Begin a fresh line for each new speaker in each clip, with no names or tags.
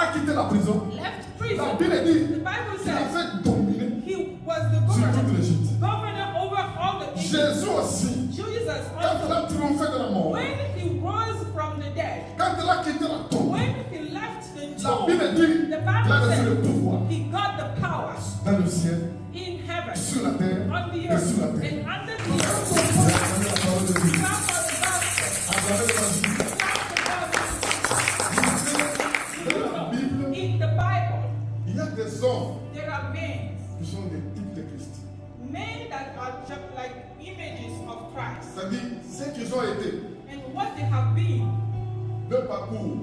a quitté la prison,
left
la
prison,
Bible dit
the Bible
qu'il a
says
fait dominer
he was the
sur toute
governor,
l'Égypte.
governor over all the Egypt.
Jésus aussi,
Jesus
quand il
also,
a triomphé de la mort,
when he rose from the dead,
quand il a quitté la tombe,
when he left the
la
tomb,
Bible dit
the
qu'il a
Bible
reçu le
says
pouvoir
he got the power
dans le ciel,
in heaven,
sur la terre
on the
et
earth,
sous la terre.
and under the
C'est
earth.
la parole de Dieu.
Clap for the gospel.
À travers l'évangile.
Clap the
Dans la Bible,
gospel. In the Bible,
il y a des hommes
there are men,
qui sont des types de Christ.
men that are just like images of Christ.
C'est-à-dire, ce qu'ils ont été,
And what they have been,
leur parcours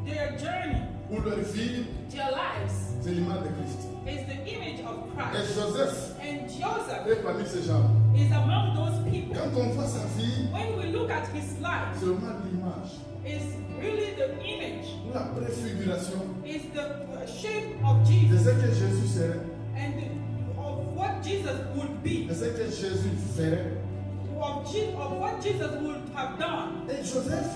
their journey,
ou leur vie,
their lives,
c'est l'image de Christ.
is the image of
Et
Christ.
Joseph
And Joseph
est parmi ces gens.
is among those people.
Quand on voit sa vie,
When we look at his life,
c'est vraiment l'image
is really the image,
ou la préfiguration
is the shape of
de
Jesus
ce que Jésus serait,
and of what Jesus would be,
de ce que Jésus ferait.
of what Jesus would have done.
Et Joseph,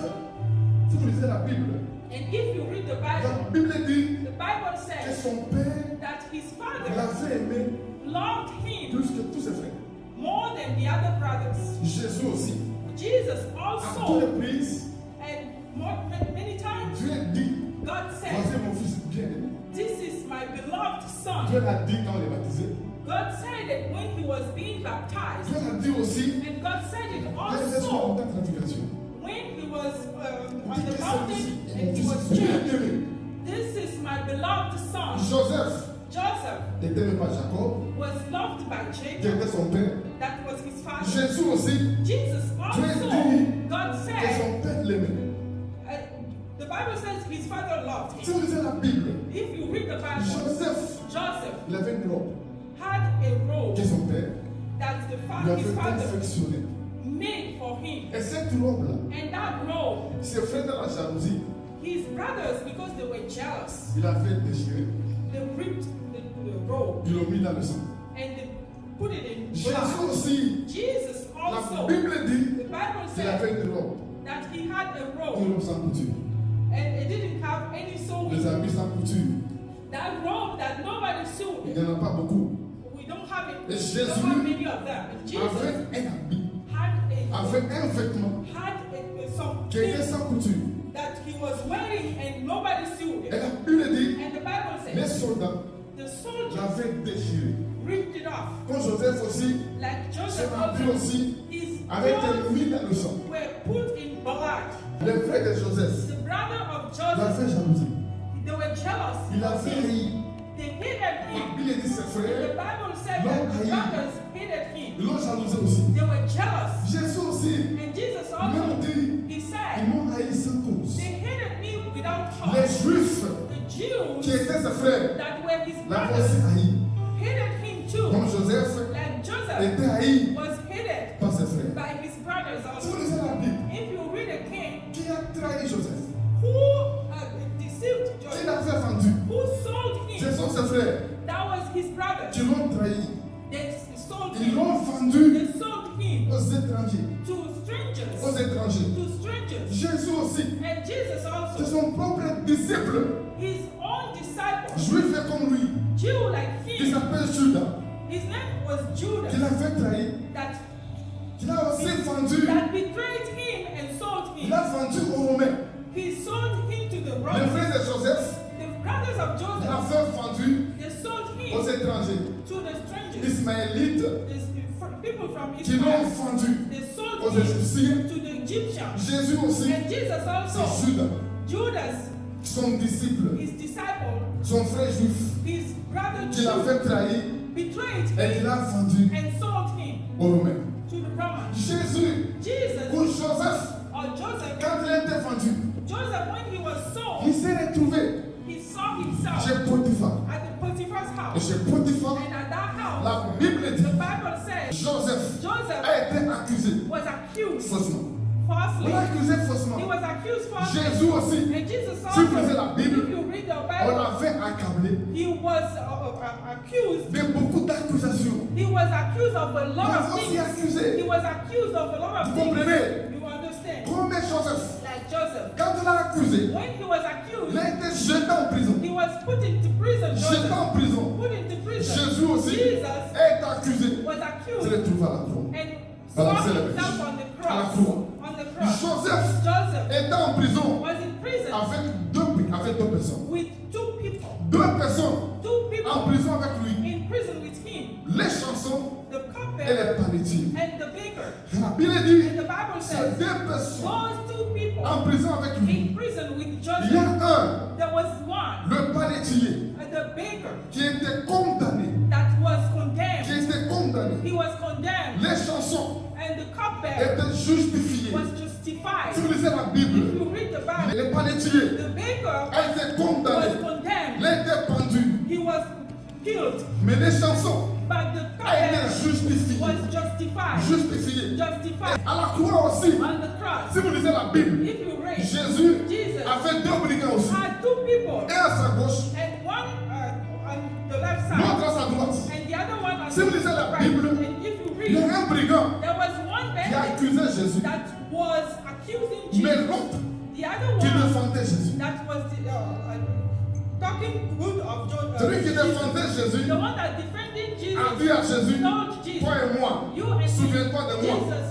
si vous lisez la Bible,
And if you read the
la
Bible,
Bible dit
the Bible
que
says
son père
that his father
l'avait aimé
loved him
plus que tous ses frères.
more than the other brothers.
Jésus aussi.
Jesus
À deux
also,
reprises,
and many times,
Dieu dit,
God said,
voici mon fils bien-aimé.
"This is my beloved son."
Dieu l'a dit quand on est baptisé.
God said it when he was being baptized,
Dieu l'a dit aussi,
and God said it
dès le soir
also
de transfiguration.
when he was
Il
on
dit
the
que
mountain
c'est
and he
mon
was
fils
changed.
bien-aimé.
This is my beloved son.
Joseph
Joseph
était aimé par Jacob,
was loved by
qui
Jacob,
était son père.
that was his father.
Jésus aussi,
Jesus also, God
que
said,
son père l'aimait.
the Bible says his father loved
Si
him.
vous lisez la Bible,
If you read the Bible,
Joseph,
Joseph
il avait une robe
had a robe
que son père
that
lui
his
avait
father
confectionnée.
made for him.
Et cette robe-là,
And that robe,
ses frères dans la jalousie,
his brothers, because they were jealous,
il avait déchiré.
they ripped the robe
Ils l'ont mis dans le sang.
and they put it in
Jésus
blood.
aussi,
Jesus
la
also,
Bible dit
the Bible
qu'il
says
avait une robe.
that he had a
Une
robe
robe sans couture.
and it didn't have any
Les
sewing.
habits sans couture.
That robe that nobody
Il
sewed.
n'y en a pas beaucoup.
We don't have it.
Et
We
Jésus
don't have many of them. And Jesus
Avec un habit,
had
avec un vêtement
some
qui était
things
sans couture.
that he was wearing and nobody sewed
Et
it.
la Bible dit,
And the Bible
les
says
soldats
the soldiers
l'avaient déchiré.
ripped it off.
Quand Joseph aussi,
Like
son
Joseph
habit
also,
aussi,
his
avait été
clothes
mis dans le sang.
were put in blood.
Les frères de Joseph
The brother of Joseph,
l'avaient jalousé.
they were jealous.
Il a
of
fait
him.
rire.
They hated
La
him.
Bible dit ses
The
frères
Bible said
l'ont
that the
haï.
brothers hated him.
Ils l'ont jalousé aussi.
They were jealous.
Jésus aussi,
And Jesus
même
also,
dit,
he
ils
said,
m'ont haï sans cause.
they hated me without
Les
cause.
Juifs
The
qui
Jews
étaient ses frères
that were his
l'avaient aussi
brothers
haï.
hated him too.
Comme Joseph
Like Joseph
était haï
was hated
par ses frères.
by his brothers
Si vous
also.
lisez la Bible,
If you read a king
qui a trahi Joseph?
who deceived
Qui
Joseph,
l'avait vendu?
who sold
Ce
him,
sont ses frères
that was his brother.
qui l'ont trahi.
They sold
Ils
him.
l'ont vendu
They sold him
aux étrangers.
to
Aux
strangers.
étrangers.
To strangers.
Jésus aussi,
And Jesus
c'est
also,
son propre disciple,
his own disciple,
juif et comme lui,
Jew like
qui
him,
s'appelle Judas,
his name was
qui
Judas,
l'avait trahi,
that
qui l'a aussi vendu.
betrayed him and sold
Il
him.
a vendu aux Romains.
He sold him to the
Les
Romans.
frères de Joseph
The brothers of Joseph,
l'avaient vendu
they sold
aux
him
étrangers.
to the strangers.
Ismaélites
People from
qui l'ont
Israel,
vendu
they sold
aux
him
Égyptiens.
to the Egyptians.
Jésus aussi,
And Jesus also,
c'est Judas,
Judas,
son disciple,
his disciple,
son frère juif,
his brother
qui l'a
Jew,
fait trahir
betrayed
et qui
him
l'a vendu
and sold him
aux Romains.
to the Romans.
Jésus,
Jesus
pour Joseph,
or Joseph,
quand il a été vendu,
Joseph, when he was
il
sold,
s'est retrouvé
he saw himself
chez Potiphar.
at the Potiphar's
Et
house.
chez Potiphar,
And at that house,
la Bible
the
dit
Bible says
Joseph
Joseph
a été accusé
was accused
faussement. On
falsely.
l'a accusé
He
faussement.
was accused falsely.
Jésus aussi,
And Jesus
si vous lisez
also,
la Bible,
if you read the
on
Bible,
l'avait accablé
he was accused.
de beaucoup d'accusations.
He was accused of a
On
lot
l'a
of
aussi
things.
accusé.
He was accused of a lot of
Vous
things.
comprenez?
You understand?
Comme Joseph,
Like Joseph.
quand on l'a accusé,
When he was accused,
il a été jeté en prison.
he was put into prison.
J'étais
Joseph
en prison.
put into prison.
Jésus aussi
Jesus
est accusé.
was
Je
accused
l'ai trouvé à la croix.
and
Voilà,
saw
c'est la
himself
vérité.
on the
À la
cross.
croix.
On the cross.
Joseph
Joseph
était en prison
was in prison
avec deux personnes.
with two people.
Deux personnes
Two
en
people
prison avec lui.
in prison with him.
Les chansons
The
et
cupbearer
les panétiers.
and the baker.
La Bible dit,
And the Bible
ces
says
deux personnes
those two people
en prison avec lui.
in prison with
Il y a
Joseph.
un,
There was one,
le panétier,
the baker,
qui était condamné.
that was
Qui
condemned.
était condamné.
He was condemned.
Les chansons
And the cupbearer
étaient justifiées.
was justified.
Si vous lisez la
If
Bible,
you read the Bible,
les panétiers
the baker
a été
was
condamné.
condemned.
Il a été pendu.
He was killed.
Mais les chansons
But the
a été
cupbearer
justifiées.
was justified.
Justifiées.
Justified
À la croix aussi,
on the cross.
si vous lisez la Bible,
If you read,
Jésus
Jesus
avait deux brigands aussi.
had two people,
Un à sa gauche,
and one on the left side,
l'autre à sa droite.
and the other one on
Si vous lisez la
the right.
Bible,
And if you
il y
read,
a un brigand
there was one
qui
bandit
accusait Jésus,
that was accusing
mais
Jesus.
l'autre
The other
qui
one
défendait Jésus.
that was talking good of
Celui qui
Jesus.
défendait Jésus
The one that defended
a
Jesus
dit à Jésus,
told Jesus,
toi et moi,
you and me,
souviens-toi de moi.
Jesus,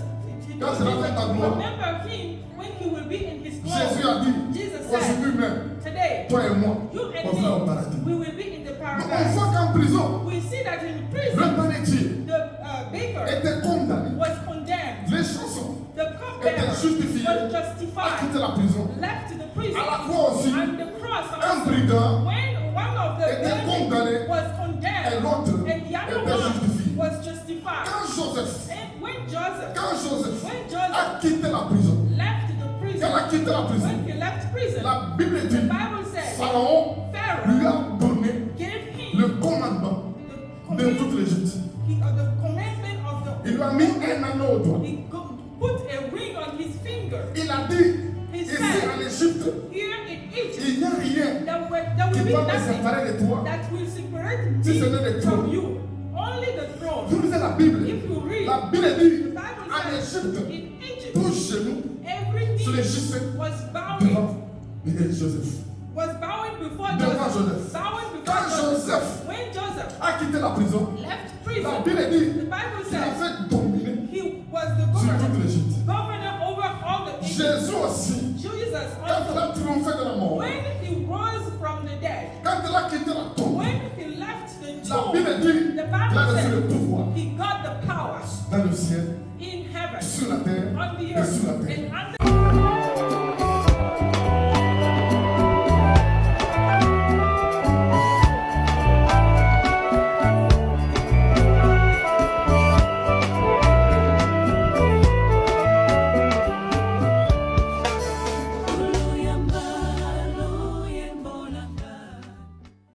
he
Quand
told
sera fait ta
Jesus,
gloire.
remember him when he will be in his
Jésus
glory.
a dit,
Jesus
aujourd'hui
said,
même,
today,
toi et moi,
you and
on sera au paradis.
me, we will be in the
Donc on
paradise.
voit qu'en prison,
We see that in
le
prison,
panétier
the baker
était condamné.
was condemned.
Les chansons
The cupbearer
étaient justifiées
was
à
justified,
quitter la prison.
left to the prison.
À la croix aussi,
On the cross
un
also,
brigand
when one of the
était
bandits
condamné
was
et
condemned,
l'autre
and the other
était
one
justifié.
was justified.
Quand Joseph
And when Joseph
a
Joseph
quitté la prison,
left the prison,
quand il a quitté la prison,
when he left prison,
la Bible
the
dit,
Bible says
Pharaon lui
Pharaoh
a donné
gave him
le commandement
the
de toute l'Égypte.
the commandment of the.
Il lui a mis un anneau au doigt.
He put a ring on his finger.
Il a dit,
He
ici
said,
en Égypte,
here in Egypt,
il n'y a rien
there
qui
will be
va me
nothing
séparer de toi.
that will separate
Si ce n'est
me
le
from
trône.
you. Only the throne.
Vous lisez la Bible.
If you read,
La Bible dit,
the Bible
en
says,
Égypte,
in Egypt,
tout genou
every
se
knee
léchissait
was bowing
devant Joseph.
before
Devant
Joseph.
Joseph.
Bowing before
Quand
Joseph.
Joseph
When Joseph
a quitté la prison,
left
la
prison,
Bible dit
the Bible
qu'il a
says
fait dominer
he was the
sur toute
governor,
l'Égypte.
over all the Egypt.
Jésus aussi,
Jesus
quand il
also,
a triomphé de la mort,
when he rose from the dead,
quand il a quitté la tombe,
when he left the
la
tomb,
Bible dit
the
qu'il a
Bible
reçu le
says
pouvoir
he got the power
dans le ciel,
in heaven,
sur la terre
on the
et sur la
earth,
terre.
and under